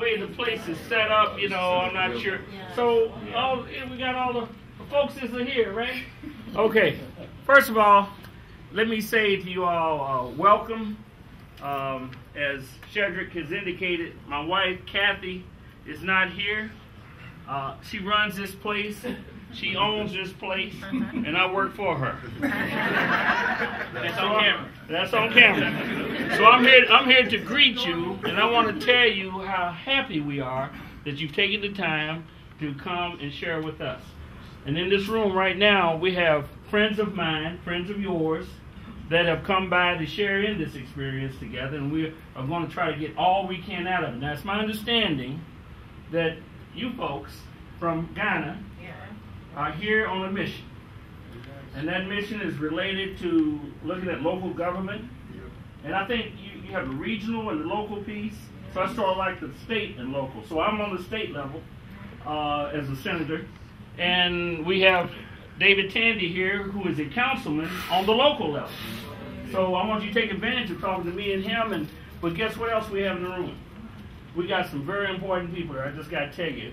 way the place is set up, you know, I'm not sure. So we got all the folks that are here, right? Okay. First of all, let me say to you all, welcome. As Shedrick has indicated, my wife, Kathy, is not here. She runs this place. She owns this place, and I work for her. That's on camera. That's on camera. So I'm here to greet you, and I want to tell you how happy we are that you've taken the time to come and share with us. And in this room right now, we have friends of mine, friends of yours, that have come by to share in this experience together, and we are going to try to get all we can out of it. Now, it's my understanding that you folks from Ghana are here on a mission, and that mission is related to looking at local government, and I think you have the regional and the local piece, so I sort of like the state and local. So I'm on the state level as a senator, and we have David Tandy here, who is a councilman on the local level. So I want you to take advantage of talking to me and him, but guess what else we have in the room? We got some very important people here, I just got to tell you,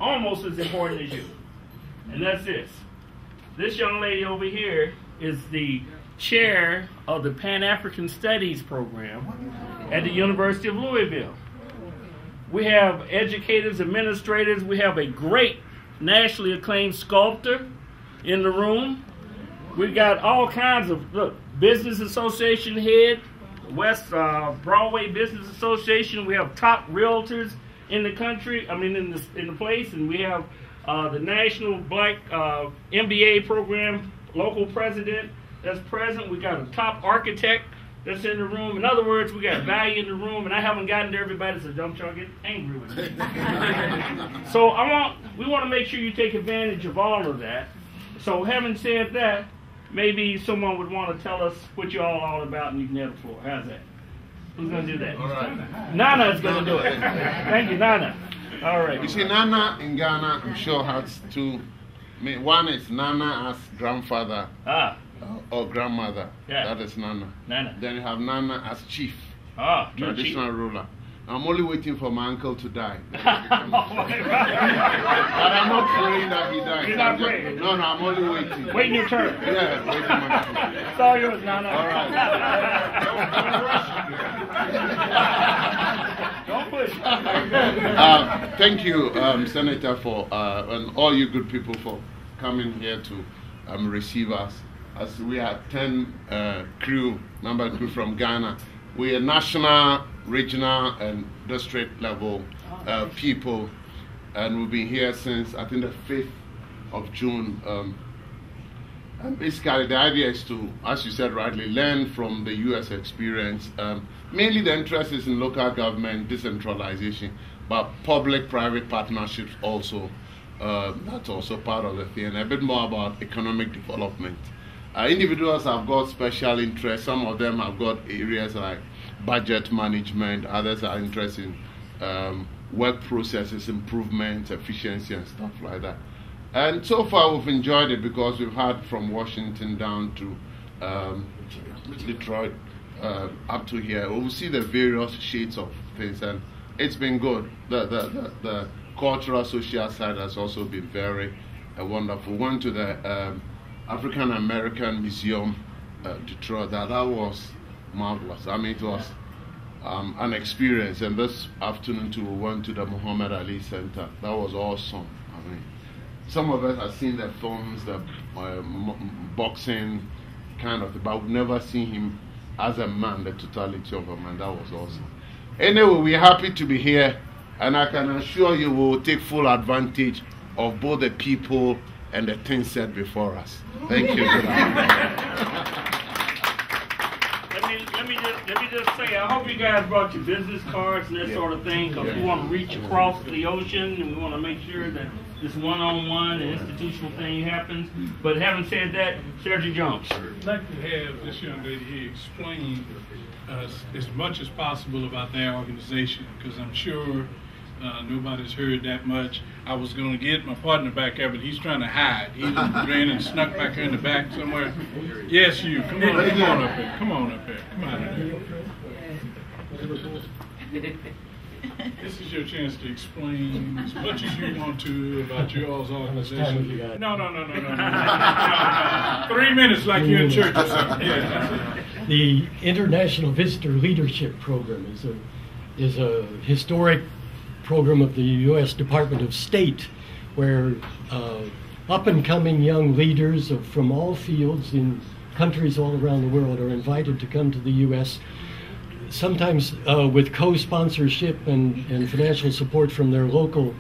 almost as important as you. And that's this. This young lady over here is the chair of the Pan-African Studies program at the University of Louisville. We have educators, administrators, we have a great nationally acclaimed sculptor in the room. We've got all kinds of, look, Business Association head, West Broadway Business Association. We have top realtors in the country, in the place, and we have the National Black MBA program local president that's present. We got a top architect that's in the room. In other words, we got value in the room, and I haven't gotten to everybody, so don't y'all get angry with me. So we want to make sure you take advantage of all of that. So having said that, maybe someone would want to tell us what you're all about, and you can have the floor. How's that? Who's going to do that? All right. Nana's going to do it. Thank you, Nana. All right. You see, Nana in Ghana, I'm sure, has two. One is Nana as grandfather or grandmother. Yeah. That is Nana. Nana. Then you have Nana as chief, chief. traditional ruler. I'm only waiting for my uncle to die. But I'm not praying that he dies. You're not praying? No, I'm only waiting. Waiting your turn. Yeah, waiting my turn. It's all yours, Nana. All right. Don't push. Thank you, Senator, for and all you good people for coming here to receive us. As we are 10 member crew from Ghana. We are national, regional, and district level people, and we've been here since I think the 5th of June. And basically, the idea is to, as you said rightly, learn from the U.S. experience. Mainly, the interest is in local government decentralization, but public-private partnerships also. That's also part of the thing. And a bit more about economic development. Individuals have got special interests. Some of them have got areas like budget management. Others are interested in work processes, improvement, efficiency, and stuff like that. And so far, we've enjoyed it because we've had from Washington down to Detroit up to here. We'll see the various shades of things, and it's been good. The cultural, social side has also been very wonderful. We went to the African American Museum, Detroit. That was marvelous. I mean, it was an experience. And this afternoon too, we went to the Muhammad Ali Center. That was awesome. I mean, some of us have seen the films, the boxing kind of thing, but we've never seen him as a man, the totality of a man. That was awesome. Anyway, we're happy to be here, and I can assure you we will take full advantage of both the people and the things set before us. Thank you. Let me just say, I hope you guys brought your business cards and that sort of thing, because we want to reach across the ocean, and we want to make sure that this one-on-one and institutional thing happens. But having said that, Sergeant Jones. I'd like to have this young lady here explain as much as possible about their organization, because I'm sure nobody's heard that much. I was going to get my partner back there, but he's trying to hide. He ran and snuck back here in the back somewhere. Yes, you. Come on up here. Come on up here. Come on up here. This is your chance to explain as much as you want to about your all's organization. No. 3 minutes like you're in church or something. Yeah, that's it. The International Visitor Leadership Program is a historic program of the U.S. Department of State, where up-and-coming young leaders from all fields in countries all around the world are invited to come to the U.S., sometimes with co-sponsorship and financial support from their local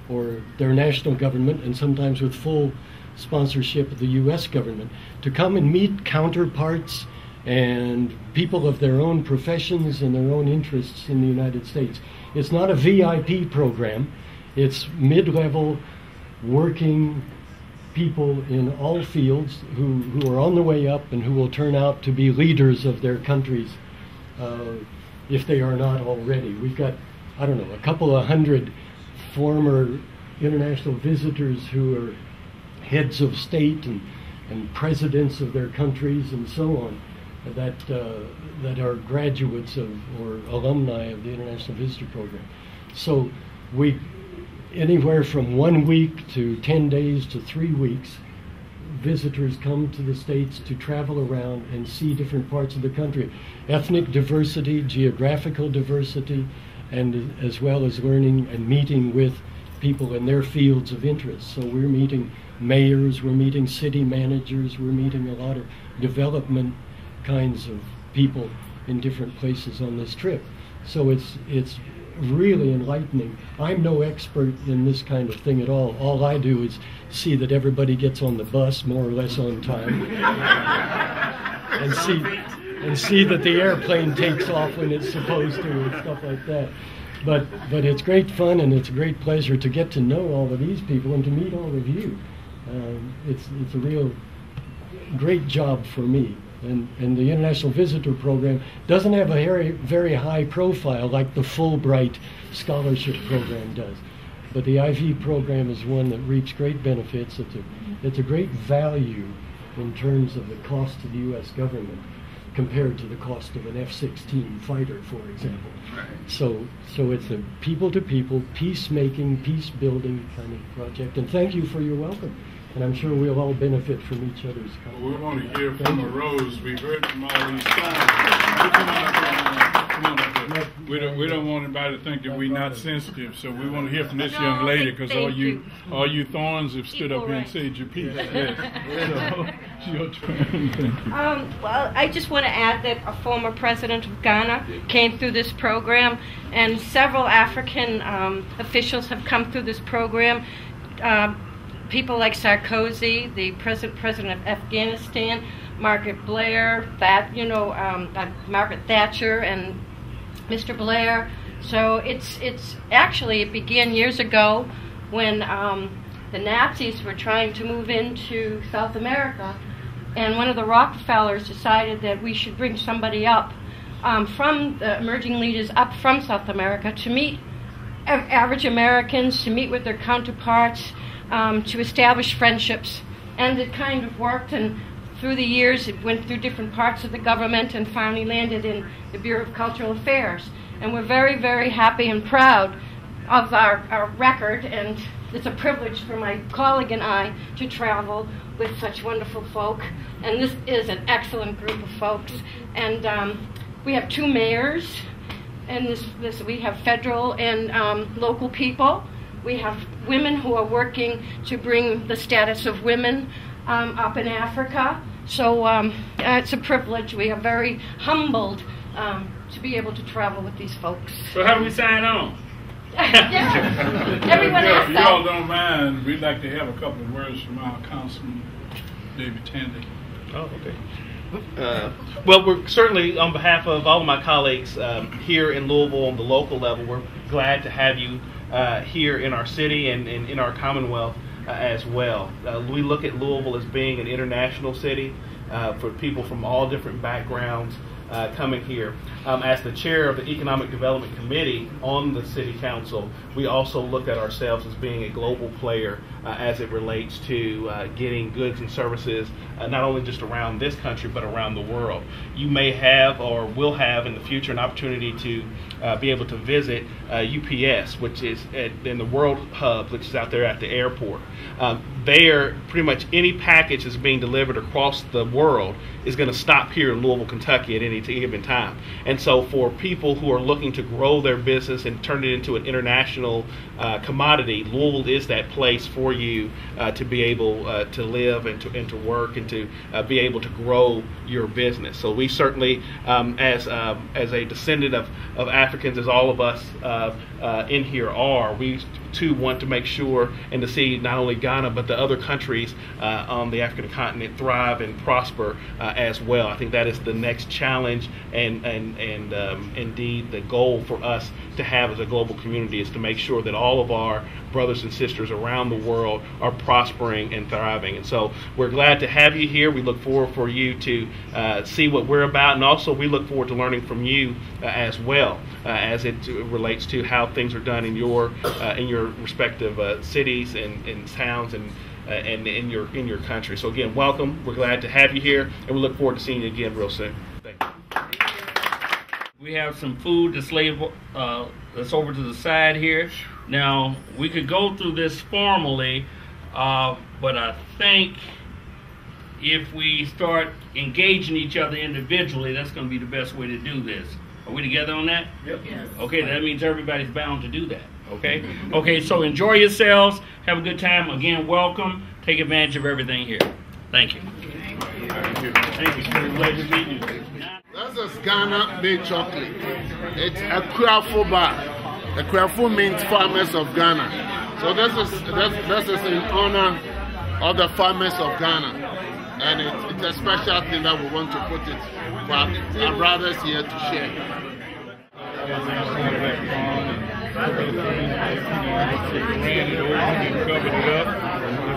or their national government, and sometimes with full sponsorship of the U.S. government, to come and meet counterparts and people of their own professions and their own interests in the United States. It's not a VIP program. It's mid-level working people in all fields who are on the way up and who will turn out to be leaders of their countries if they are not already. We've got, I don't know, a couple of hundred former international visitors who are heads of state and presidents of their countries and so on that are graduates of or alumni of the International Visitor Program. So we, anywhere from 1 week to 10 days to 3 weeks, visitors come to the States to travel around and see different parts of the country. Ethnic diversity, geographical diversity, and as well as learning and meeting with people in their fields of interest. So we're meeting mayors, we're meeting city managers, we're meeting a lot of development kinds of people in different places on this trip. So it's really enlightening. I'm no expert in this kind of thing at all. All I do is see that everybody gets on the bus more or less on time and see that the airplane takes off when it's supposed to and stuff like that. But it's great fun, and it's a great pleasure to get to know all of these people and to meet all of you. It's a real great job for me. And the International Visitor Program doesn't have a very high profile like the Fulbright Scholarship Program does. But the IV program is one that reaps great benefits. It's a great value in terms of the cost to the U.S. government compared to the cost of an F-16 fighter, for example. Right. So it's a people-to-people, peacemaking, peace-building kind of project. And thank you for your welcome. And I'm sure we'll all benefit from each other's company. Well, we want to hear from a Rose. We've heard from all these songs. Come on up here. We don't want anybody to think that we're not sensitive, so we want to hear from this young lady, because all you thorns have stood up here and said your piece. Yes. So, it's your turn. Thank you. Well, I just want to add that a former president of Ghana came through this program, and several African officials have come through this program. People like Sarkozy, the president of Afghanistan, Margaret Blair, Margaret Thatcher, and Mr. Blair. So it's actually, it began years ago when the Nazis were trying to move into South America, and one of the Rockefellers decided that we should bring somebody up from the emerging leaders up from South America to meet average Americans, to meet with their counterparts, to establish friendships. And it kind of worked, and through the years it went through different parts of the government and finally landed in the Bureau of Cultural Affairs. And we're very, very happy and proud of our record, and it's a privilege for my colleague and I to travel with such wonderful folk. And this is an excellent group of folks. And we have 2 mayors, and we have federal and local people. We have women who are working to bring the status of women up in Africa. So it's a privilege. We are very humbled to be able to travel with these folks. So how do we sign on? Yeah. Everyone asks If you all don't mind, we'd like to have a couple of words from our Councilman, David Tandy. Oh, okay. Well, we're certainly, on behalf of all of my colleagues here in Louisville on the local level, we're glad to have you here in our city and in our Commonwealth as well. We look at Louisville as being an international city for people from all different backgrounds coming here. As the chair of the Economic Development Committee on the City Council, we also look at ourselves as being a global player as it relates to getting goods and services not only just around this country but around the world. You may have or will have in the future an opportunity to be able to visit UPS, which is in the World Hub, which is out there at the airport. There, pretty much any package that's being delivered across the world is going to stop here in Louisville, Kentucky at any given time. And so for people who are looking to grow their business and turn it into an international commodity, Louisville is that place for you to be able to live and to work and to be able to grow your business. So we certainly, as a descendant of Africans, as all of us in here are, we too want to make sure and to see not only Ghana but the other countries on the African continent thrive and prosper as well. I think that is the next challenge and indeed the goal for us to have as a global community, is to make sure that all of our brothers and sisters around the world are prospering and thriving. And so we're glad to have you here. We look forward for you to see what we're about, and also we look forward to learning from you as well as it relates to how things are done in your respective cities and towns and in your country. So again, welcome. We're glad to have you here, and we look forward to seeing you again real soon. Thank you. We have some food that's over to the side here. Now, we could go through this formally, but I think if we start engaging each other individually, that's going to be the best way to do this. Are we together on that? Yep. Yes. Okay, that means everybody's bound to do that. Okay? Okay, so enjoy yourselves. Have a good time. Again, welcome. Take advantage of everything here. Thank you. Thank you. Thank you. Pleasure meeting you. This is Ghana made chocolate. It's a Krafo bar. The Krafo means farmers of Ghana. So this is in honor of the farmers of Ghana. And it's a special thing that we want to put it for our brothers here to share. Ran it over and covered it up.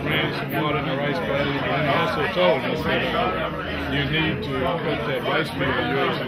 We ran some water in the rice paddy, and also told us that you need to cut that rice meal of yours in